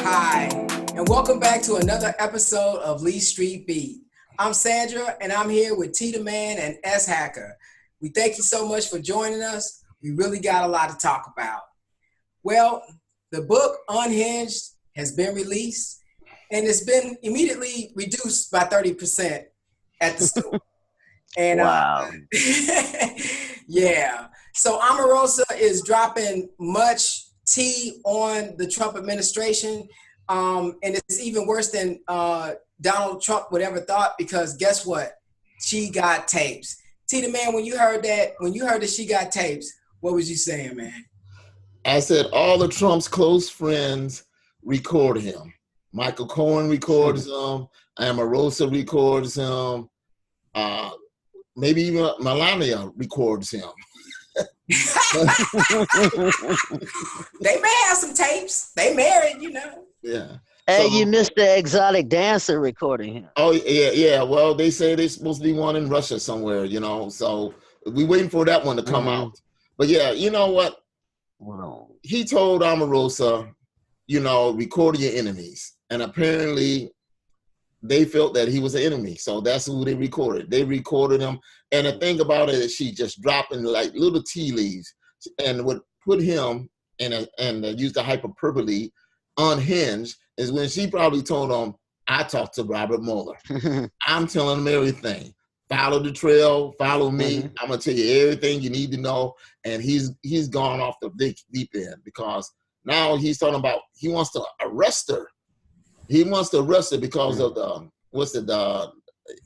Hi, and welcome back to another episode of Lee Street Beat. I'm Sandra, and I'm here with T the Man and S Hacker. We thank you so much for joining us. We really got a lot to talk about. Well, the book Unhinged has been released, and it's been immediately reduced by 30% at the store. And wow. Yeah. So Omarosa is dropping much tea on the Trump administration. And it's even worse than Donald Trump would ever thought, because guess what? She got tapes. T the Man, when you heard that she got tapes, what was you saying, man? I said all of Trump's close friends record him. Michael Cohen records him. Omarosa records him. Maybe even Melania records him. They may have some tapes. They married, you know. Yeah. Hey, you missed the exotic dancer recording him. Oh, yeah. Well, they say there's supposed to be one in Russia somewhere, you know. So we're waiting for that one to come out. But yeah, you know what? Wow. He told Omarosa, you know, record your enemies. And apparently they felt that he was an enemy. So that's who they recorded. They recorded him. And the thing about it is she just dropping like little tea leaves and would put him and use the hyperbole unhinged is when she probably told him, I talked to Robert Mueller. I'm telling him everything. Follow the trail, follow me. I'm gonna tell you everything you need to know. And he's gone off the deep end, because now he's talking about he wants to arrest her. He wants to arrest her because of the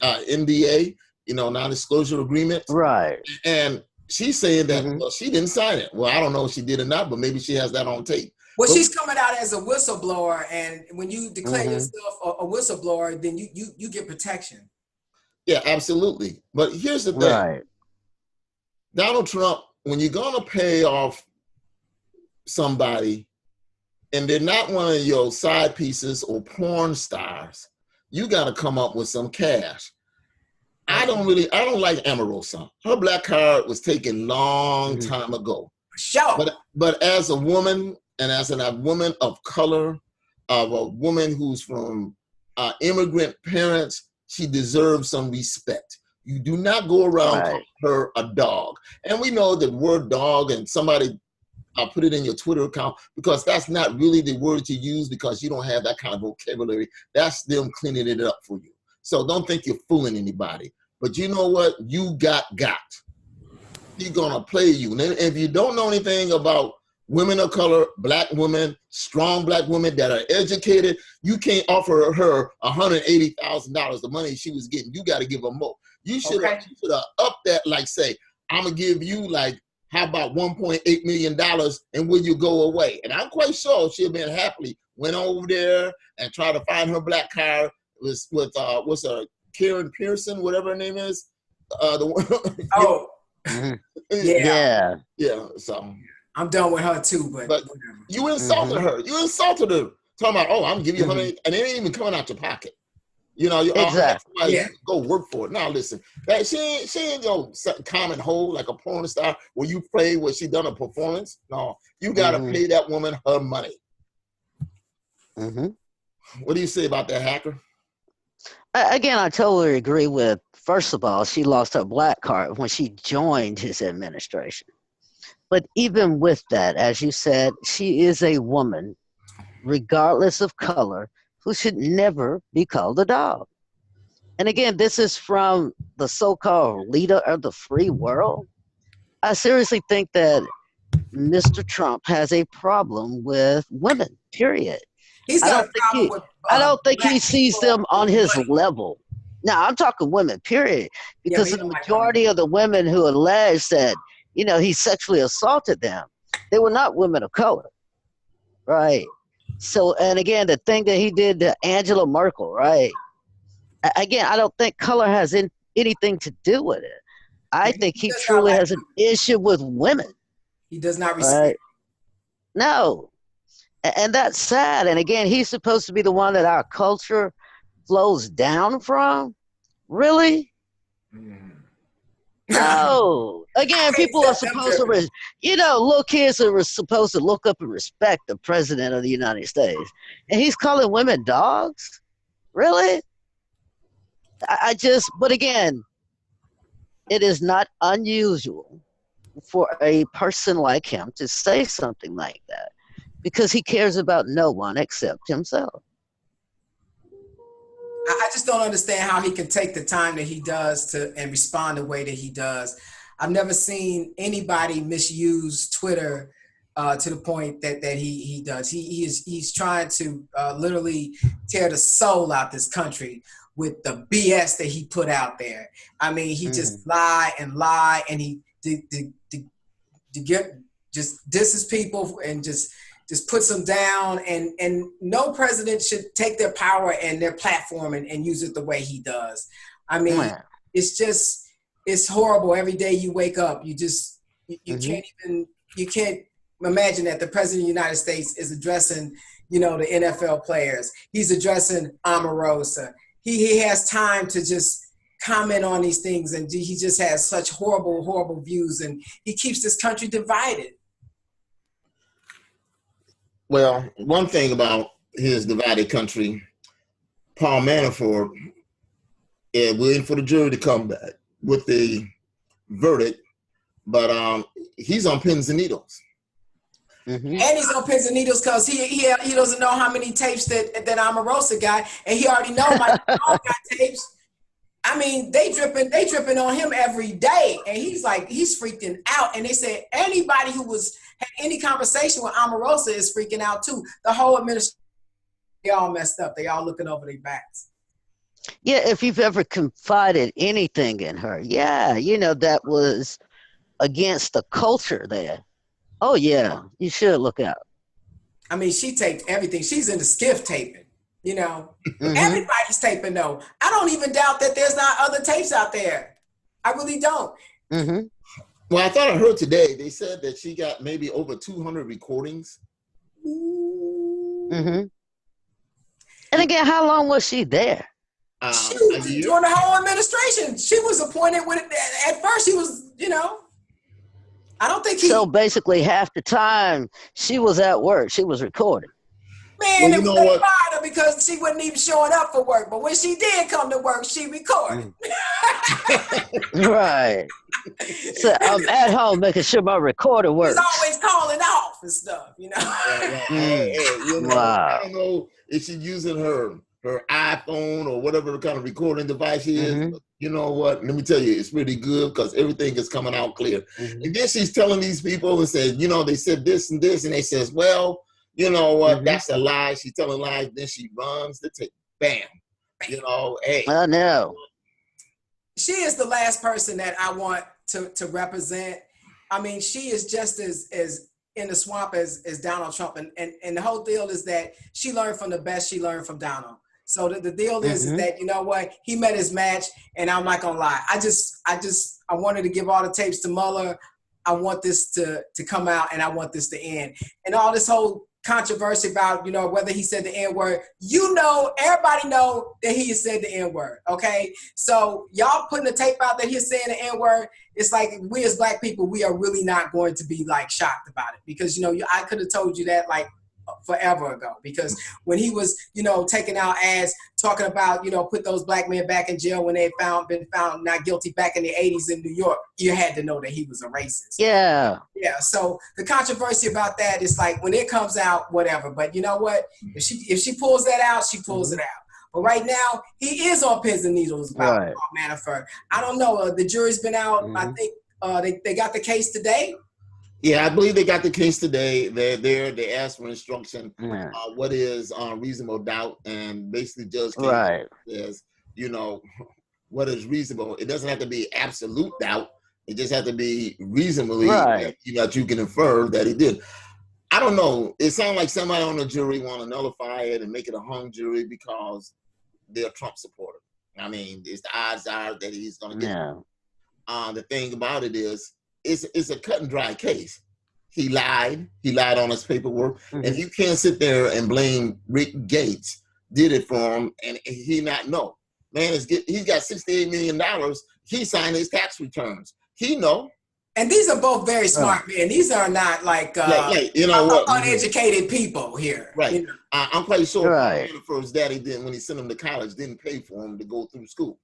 NDA, you know, non-disclosure agreement. Right. And she's saying that well, she didn't sign it. Well, I don't know if she did or not, but maybe she has that on tape. Well, she's coming out as a whistleblower, and when you declare yourself a whistleblower, then you get protection. Yeah, absolutely. But here's the thing. Right. Donald Trump, when you're going to pay off somebody and they're not one of your side pieces or porn stars, you got to come up with some cash. I don't like Omarosa. Her black card was taken long time ago. Sure. But as a woman, and as a woman of color, of a woman who's from immigrant parents, she deserves some respect. You do not go around calling her a dog. And we know the word dog, and somebody put it in your Twitter account, because that's not really the word you use, because you don't have that kind of vocabulary. That's them cleaning it up for you. So don't think you're fooling anybody. But you know what? You got. He's going to play you. And if you don't know anything about women of color, black women, strong black women that are educated, you can't offer her $180,000, the money she was getting. You got to give her more. You should have upped that, like say, I'm going to give you like, how about $1.8 million, and will you go away? And I'm quite sure she'll been happily went over there and try to find her black card with what's her, Karen Pearson, whatever her name is. Yeah. So I'm done with her too, but whatever. You insulted her. You insulted her. Talking about, I'm giving you money, and it ain't even coming out your pocket. You know, you go work for it. Now listen, she ain't no common hole like a porn star where you play where she done a performance. No, you gotta pay that woman her money. What do you say about that, Hacker? Again, I totally agree with, first of all, she lost her black card when she joined his administration. But even with that, as you said, she is a woman, regardless of color, who should never be called a dog. And again, this is from the so-called leader of the free world. I seriously think that Mr. Trump has a problem with women, period. I don't think he sees them on his level. Now, I'm talking women, period. Because the majority of the women who allege that, you know, he sexually assaulted them, they were not women of color, right? So, and again, the thing that he did to Angela Merkel, right? Again, I don't think color has anything to do with it. I think he truly has an issue with women. He does not respect. Right? No. And that's sad. And again, he's supposed to be the one that our culture flows down from. Really? No. Again, can't people are accept them supposed to, tripping. little kids are supposed to look up and respect the president of the United States. And he's calling women dogs? Really? But again, it is not unusual for a person like him to say something like that because he cares about no one except himself. I just don't understand how he can take the time that he does and respond the way that he does. I've never seen anybody misuse Twitter to the point that he does. He's trying to literally tear the soul out this country with the BS that he put out there. I mean, he just lie, and he just disses people and just puts them down, and no president should take their power and their platform and use it the way he does. I mean, it's horrible. Every day you wake up, you can't imagine that the president of the United States is addressing, the NFL players. He's addressing Omarosa. He has time to just comment on these things, and he just has such horrible, horrible views, and he keeps this country divided. Well, one thing about his divided country, Paul Manafort, waiting for the jury to come back with the verdict, but he's on pins and needles. And he's on pins and needles because he doesn't know how many tapes that Omarosa got, and he already know my got tapes. I mean, they dripping on him every day, and he's freaking out. And they said anybody who had any conversation with Omarosa is freaking out too. The whole administration, they all messed up. They all looking over their backs. Yeah, if you've ever confided anything in her, that was against the culture there. Oh yeah, you should look out. I mean, she taped everything. She's into skiff taping. Everybody's taping though. I don't even doubt that there's not other tapes out there. I really don't. Well, I thought I heard today, they said that she got maybe over 200 recordings. And again, how long was she there? She was during the whole administration. She was appointed with it. At first, she was, I don't think So basically half the time she was at work, she was recording. Man, it was they fired her because she wasn't even showing up for work. But when she did come to work, she recorded. Right. So I'm at home making sure my recorder works. She's always calling off and stuff, I don't know if she's using her iPhone or whatever kind of recording device she is. But you know what? Let me tell you, it's really good because everything is coming out clear. And then she's telling these people and said, they said this and this, and they says, well, you know what? That's a lie. She's telling lies. Then she runs the tape. Bam. Hey. I know. She is the last person that I want to represent. I mean, she is just as in the swamp as Donald Trump. And the whole deal is that she learned from the best. She learned from Donald. So the deal is that, he met his match, and I'm not gonna lie. I wanted to give all the tapes to Mueller. I want this to come out, and I want this to end. And all this whole controversy about, whether he said the N-word, everybody know that he has said the N-word, okay? So y'all putting the tape out that he's saying the N-word, it's like we as Black people, we are really not going to be shocked about it because, I could have told you that forever ago, because when he was, taking out ads, talking about, put those Black men back in jail when they been found not guilty back in the 80s in New York, you had to know that he was a racist. Yeah. Yeah. So the controversy about that is when it comes out, whatever. But you know what? If she pulls that out, she pulls it out. But right now, he is on pins and needles about Paul Manafort. I don't know. The jury's been out. I think they got the case today. Yeah, I believe they got the case today. They're there. They asked for instruction. What is reasonable doubt? And basically, Judge says, what is reasonable? It doesn't have to be absolute doubt. It just has to be reasonably that you can infer that he did. I don't know. It sounds like somebody on the jury want to nullify it and make it a hung jury because they're a Trump supporter. I mean, the odds are that he's going to get it. The thing about it is, it's a cut and dry case. He lied. He lied on his paperwork. And you can't sit there and blame Rick Gates did it for him and he not know. Man, he's got $68 million. He signed his tax returns. He know. And these are both very smart men. These are not like you know what, uneducated people here. Right. You know? I'm quite sure Right. Manafort's daddy didn't, when he sent him to college, didn't pay for him to go through school.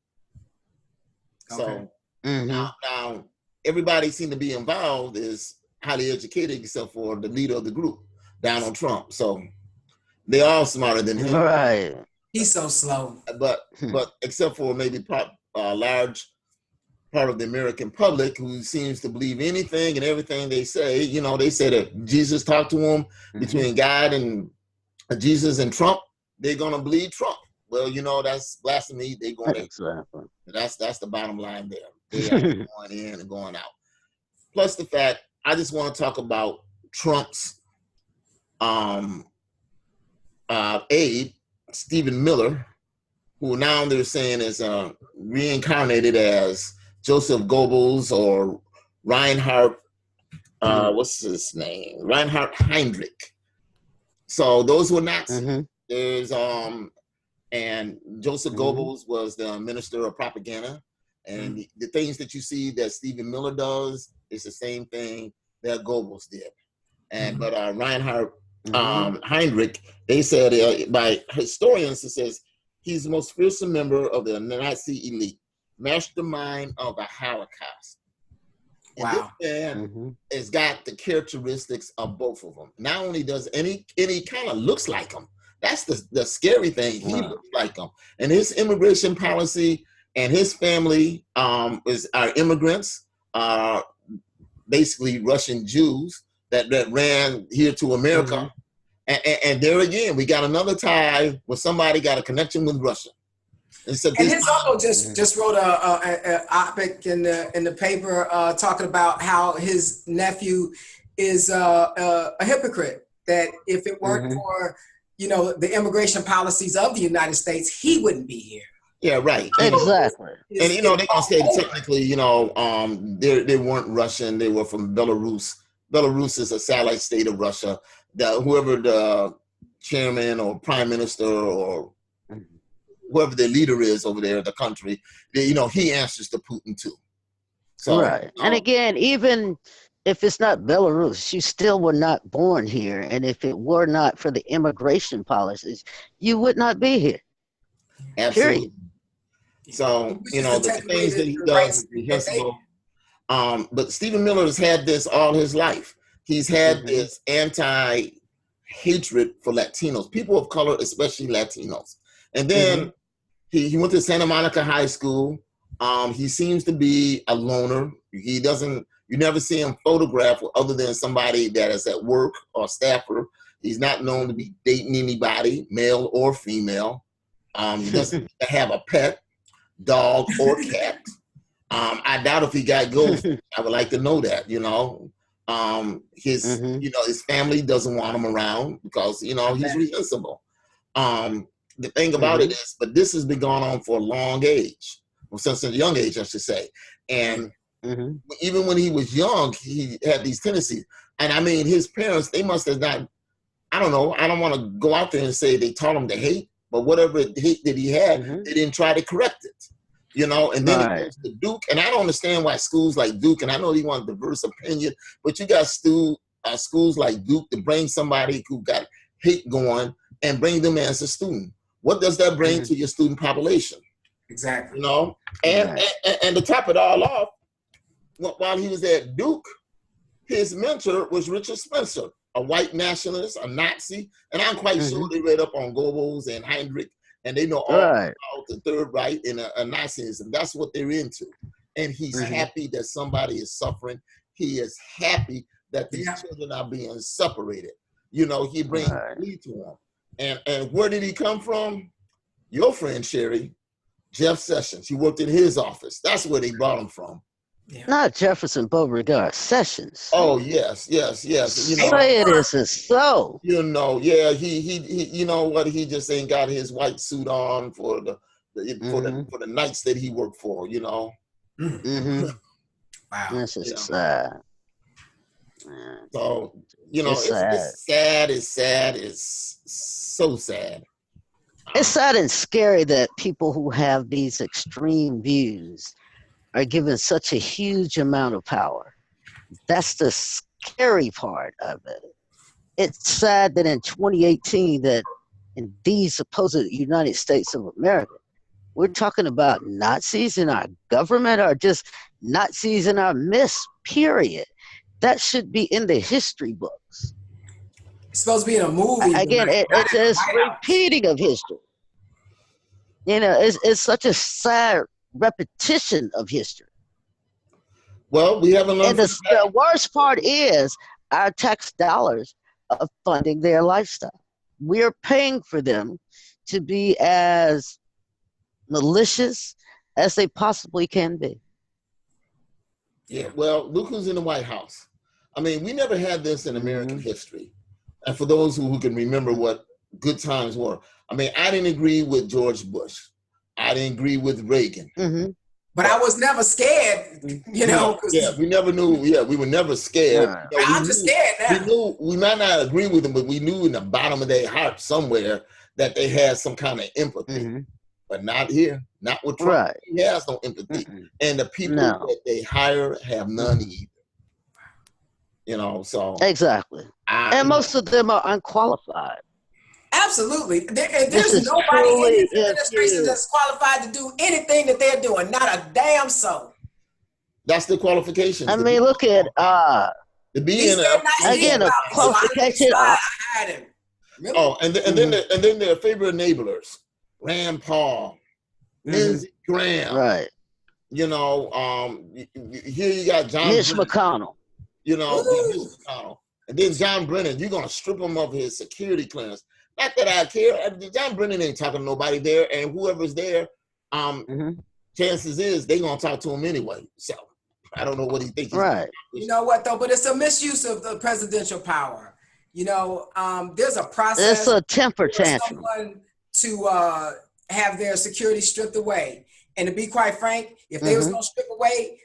Okay. So now everybody seemed to be involved is highly educated except for the leader of the group, Donald Trump. So they're all smarter than him. Right. He's so slow. But except for maybe a large part of the American public who seems to believe anything and everything they say. You know, they say that Jesus talked to them between God and Jesus and Trump. They're gonna believe Trump. Well, you know, that's blasphemy. They're going Exactly. That's the bottom line there. They are going in and going out. Plus the fact, I just want to talk about Trump's aide, Stephen Miller, who now they're saying is reincarnated as Joseph Goebbels or Reinhard, what's his name? Reinhard Heinrich. So those were Nazis. There's and Joseph Goebbels was the minister of propaganda. And the things that you see that Stephen Miller does is the same thing that Goebbels did. And but Reinhard Heinrich, they said by historians, it says he's the most fearsome member of the Nazi elite, mastermind of the Holocaust. And this man has got the characteristics of both of them. Not only does any kind of looks like him. That's the scary thing. He looks like him. And his immigration policy and his family are immigrants, basically Russian Jews that ran here to America. And there again, we got another tie where somebody got a connection with Russia. And his uncle just wrote a op-ed in the paper talking about how his nephew is a hypocrite. That if it weren't for the immigration policies of the United States, he wouldn't be here. Yeah, right. Exactly. And they're gonna say technically, they weren't Russian. They were from Belarus. Belarus is a satellite state of Russia. Whoever the chairman or prime minister or whoever the leader is over there in the country, he answers to Putin too. So, right. And again, even if it's not Belarus, you still were not born here. And if it were not for the immigration policies, you would not be here. Absolutely. Period. So, the things that he does is reprehensible. But Stephen Miller has had this all his life. He's had this anti-hatred for Latinos, people of color, especially Latinos. And then he went to Santa Monica High School. He seems to be a loner. You never see him photographed other than somebody that is at work or staffer. He's not known to be dating anybody, male or female. He doesn't have a pet, dog or cat. I doubt if he got ghosts. I would like to know that, his family doesn't want him around because, he's reprehensible. The thing about it is, but this has been going on for a long age, since a young age, I should say. And even when he was young, he had these tendencies. And I mean, his parents, they must have not, I don't know, I don't want to go out there and say they taught him to hate, but whatever hate that he had, they didn't try to correct it. And then it goes to Duke, and I don't understand why schools like Duke, and I know they want diverse opinion, but you got schools like Duke to bring somebody who got hate going and bring them as a student. What does that bring to your student population? Exactly. And to top it all off, while he was at Duke, his mentor was Richard Spencer, a white nationalist, a Nazi, and I'm quite sure they read up on Goebbels and Heinrich, and they know all about the Third Reich and Nazism. That's what they're into. And he's happy that somebody is suffering. He is happy that these children are being separated. He brings glee to them. And where did he come from? Your friend, Sherry, Jeff Sessions. He worked in his office. That's where they brought him from. Yeah. Not Jefferson Beauregard, Sessions. Oh, yes. Say it isn't so. He you know what? He just ain't got his white suit on for the nights that he worked for. Wow. This is sad. So it's sad. It's sad. It's so sad. It's sad and scary that people who have these extreme views are given such a huge amount of power. That's the scary part of it. It's sad that in 2018 that in these supposed United States of America, we're talking about Nazis in our government or just Nazis in our midst, period. That should be in the history books. It's supposed to be in a movie. Again, Not it's in the a White House. repeating of history. You know, it's such a sad repetition of history. Well, we haven't learned And from the worst part is our tax dollars are funding their lifestyle. We're paying for them to be as malicious as they possibly can be. Yeah, well, look who's in the White House. I mean, we never had this in American history. And for those who can remember what good times were, I mean, I didn't agree with George Bush. I didn't agree with Reagan. But I was never scared, you know. Yeah, we never knew. Yeah, we were never scared. Yeah. You know, I'm just scared now. We knew we might not agree with them, but we knew in the bottom of their heart somewhere that they had some kind of empathy. But not here, not with Trump. Right. He has no empathy. And the people that they hire have none either. You know, so. Exactly. And most of them are unqualified. Absolutely. There's nobody in this administration that's qualified to do anything that they're doing. Not a damn soul. That's the qualifications. I mean, look at to be in a qualification. Really? Oh, and then their favorite enablers, Rand Paul, Lindsey Graham, right? You know, here you got Mitch McConnell. You know, Mitch McConnell, and then John Brennan. You're gonna strip him of his security clearance. Not that I care. John Brennan ain't talking to nobody there, and whoever's there, chances is they gonna talk to him anyway. So I don't know what he thinks. Right. You know what though? But it's a misuse of the presidential power. You know, there's a process. It's a temper tantrum. Someone to have their security stripped away, and to be quite frank, if they was gonna strip away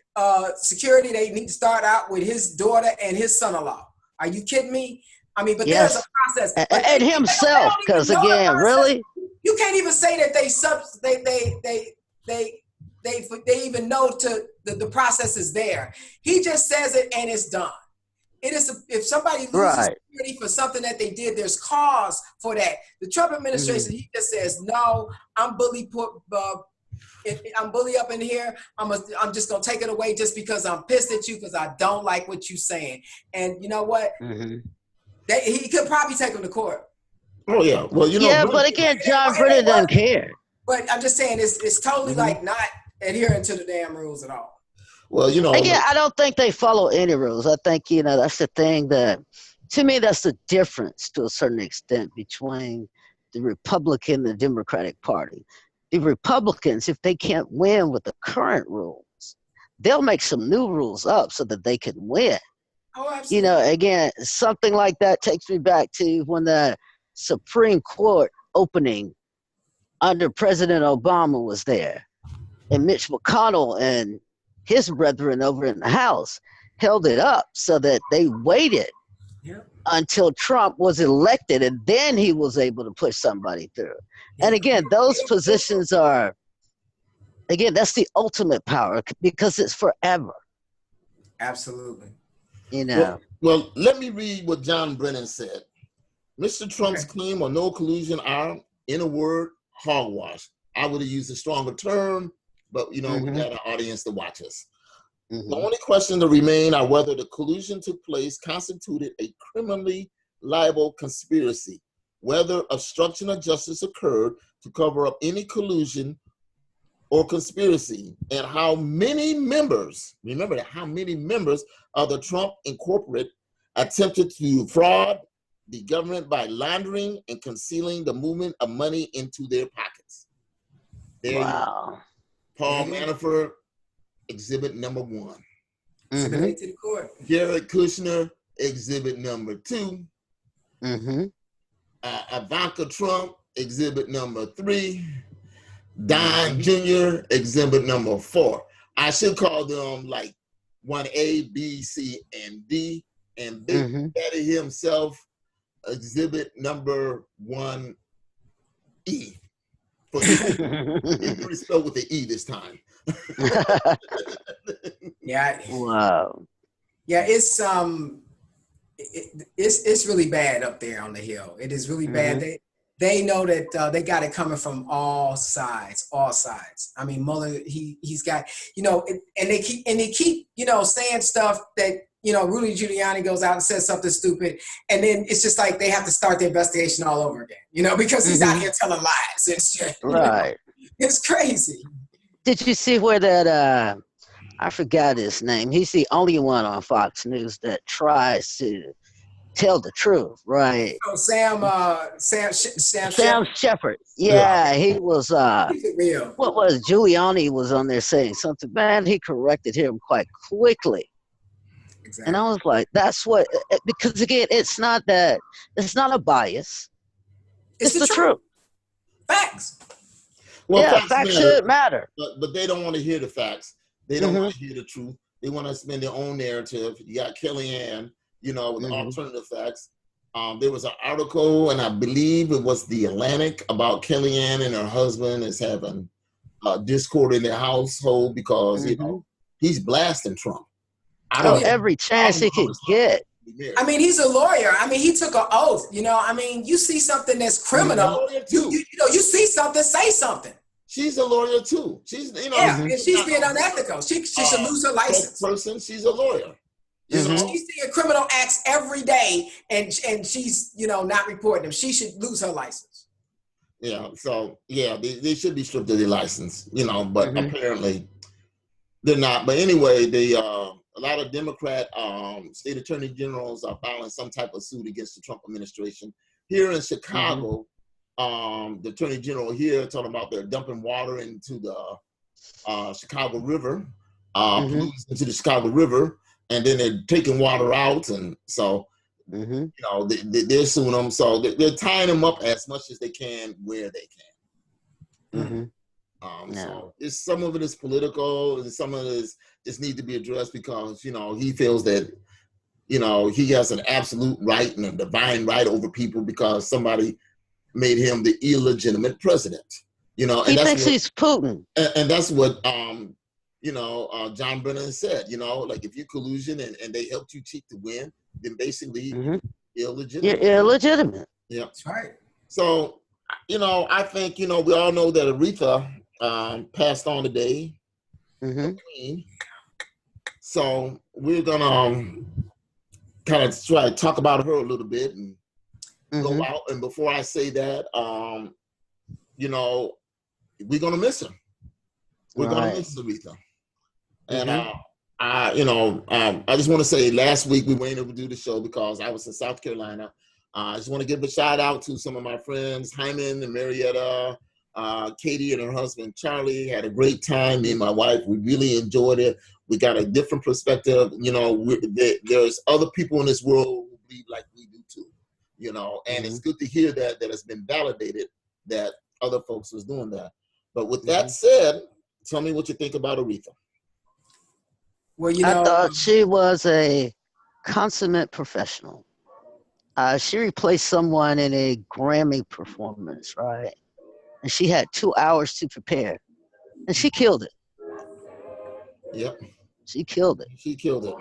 security, they need to start out with his daughter and his son-in-law. Are you kidding me? I mean, but there's a process. And himself, because again, really, you can't even say that they even know the process is there. He just says it and it's done. It is if somebody loses security for something that they did, there's cause for that. The Trump administration, he just says, no, I'm bully up in here. I'm just gonna take it away just because I'm pissed at you because I don't like what you're saying. And you know what? He could probably take him to court. Oh yeah, well you know. Yeah, but again, John Brennan doesn't care. But I'm just saying, it's totally like not adhering to the damn rules at all. Well, you know. Again, I don't think they follow any rules. I think that's the thing that, to me, that's the difference to a certain extent between the Republican and the Democratic Party. The Republicans, if they can't win with the current rules, they'll make some new rules up so that they can win. Oh, absolutely. You know, again, something like that takes me back to when the Supreme Court opening under President Obama was there. And Mitch McConnell and his brethren over in the House held it up so that they waited until Trump was elected, and then he was able to push somebody through. And again, those positions are, again, that's the ultimate power because it's forever. Absolutely. You know. Well, let me read what John Brennan said. Mr. Trump's claim of no collusion are, in a word, hogwash. I would have used a stronger term, but we got an audience to watch us. The only question to remain are whether the collusion took place constituted a criminally liable conspiracy, whether obstruction of justice occurred to cover up any collusion or conspiracy, and how many members, remember that, how many members of the Trump Incorporated attempted to fraud the government by laundering and concealing the movement of money into their pockets. There wow. Paul Manafort, exhibit number 1. Submit to the court. Jared Kushner, exhibit number 2. Ivanka Trump, exhibit number 3. Don Jr., exhibit number 4. I should call them like 1A, B, C, and D. And Big Daddy himself, exhibit number 1E. For E, spelled with the E this time. Yeah. Wow. Yeah, it's really bad up there on the hill. It is really bad. They know that they got it coming from all sides. I mean, Mueller, he's got, and they keep saying stuff that, Rudy Giuliani goes out and says something stupid, and then it's just like they have to start the investigation all over again, because he's out here telling lies and shit. Right. It's crazy. Did you see where that I forgot his name. He's the only one on Fox News that tries to tell the truth, right? Oh, Sam Shepard. Yeah, he was real. what was Giuliani was on there saying something bad. He corrected him quite quickly. Exactly. And I was like, that's what, because again, it's not a bias. It's the truth. Facts. Well, yeah, facts should matter. But they don't want to hear the facts. They don't want to hear the truth. They want to spin their own narrative. You got Kellyanne, with the alternative facts. There was an article, and I believe it was The Atlantic, about Kellyanne and her husband is having discord in their household because, he's blasting Trump. Every chance he could get. I mean, he's a lawyer. I mean, he took an oath. I mean, you see something that's criminal. You see something, say something. She's a lawyer too. She's, and she's being unethical. She should lose her license. Person, she's a lawyer. She's seeing criminal acts every day, and she's not reporting them. She should lose her license. Yeah. So they should be stripped of their license. But apparently they're not. But anyway, a lot of Democrat state attorney generals are filing some type of suit against the Trump administration. Here in Chicago, the attorney general here talking about they're dumping water into the Chicago River, pollutants into the Chicago River, and then they're taking water out. And so, they're suing them. So they're tying them up as much as they can where they can. So some of it is political, and some of it is just need to be addressed because he feels that he has an absolute right and a divine right over people because somebody made him the illegitimate president. And he thinks he's Putin, and that's what John Brennan said. Like if you collusion and they helped you cheat to win, then basically illegitimate. You're illegitimate. Yeah, that's right. So I think we all know that Aretha passed on today. So we're gonna kind of try to talk about her a little bit and go out. And before I say that, we're gonna miss her. We're gonna miss Aretha. And I just want to say, last week we weren't able to do the show because I was in South Carolina. I just want to give a shout out to some of my friends, Hyman and Marietta. Katie and her husband Charlie had a great time. Me and my wife, we really enjoyed it. We got a different perspective. There's other people in this world who believe like we do too. And it's good to hear that it's been validated that other folks was doing that. But with that said, tell me what you think about Aretha. Well, I thought she was a consummate professional. She replaced someone in a Grammy performance, right? And she had 2 hours to prepare. And she killed it. Yep. She killed it. She killed it.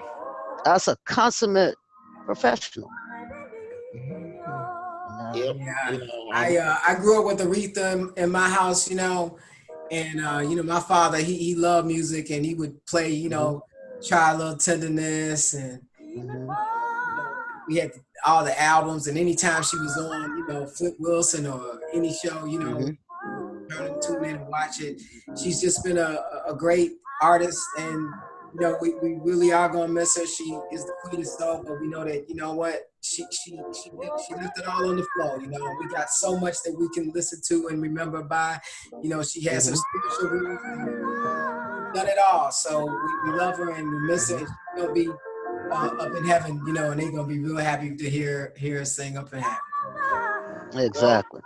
That's a consummate professional. Yep. Yeah. I grew up with Aretha in my house, and my father, he loved music and he would play, Try a Little Tenderness, and we had all the albums, and anytime she was on, Flip Wilson or any show, turn and tune in and watch it. She's just been a great artist, and we really are gonna miss her. She is the queen of soul, but we know that she left it all on the floor. We got so much that we can listen to and remember by. She has her spiritual roots and done it all. So we love her and we miss her. She's gonna be up in heaven, and they're gonna be real happy to hear her sing up in heaven. Exactly.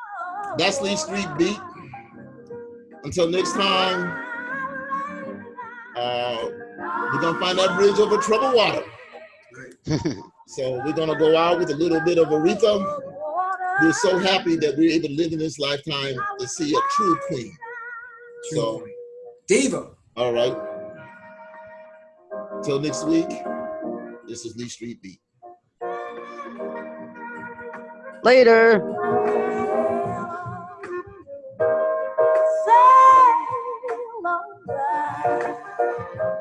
That's Lee Street Beat. Until next time, we're gonna find that bridge over troubled water. So we're gonna go out with a little bit of Aretha. we're so happy that we're able to live in this lifetime to see a true queen. So, diva. All right. Till next week, this is Lee Street Beat. Later. Sail on by.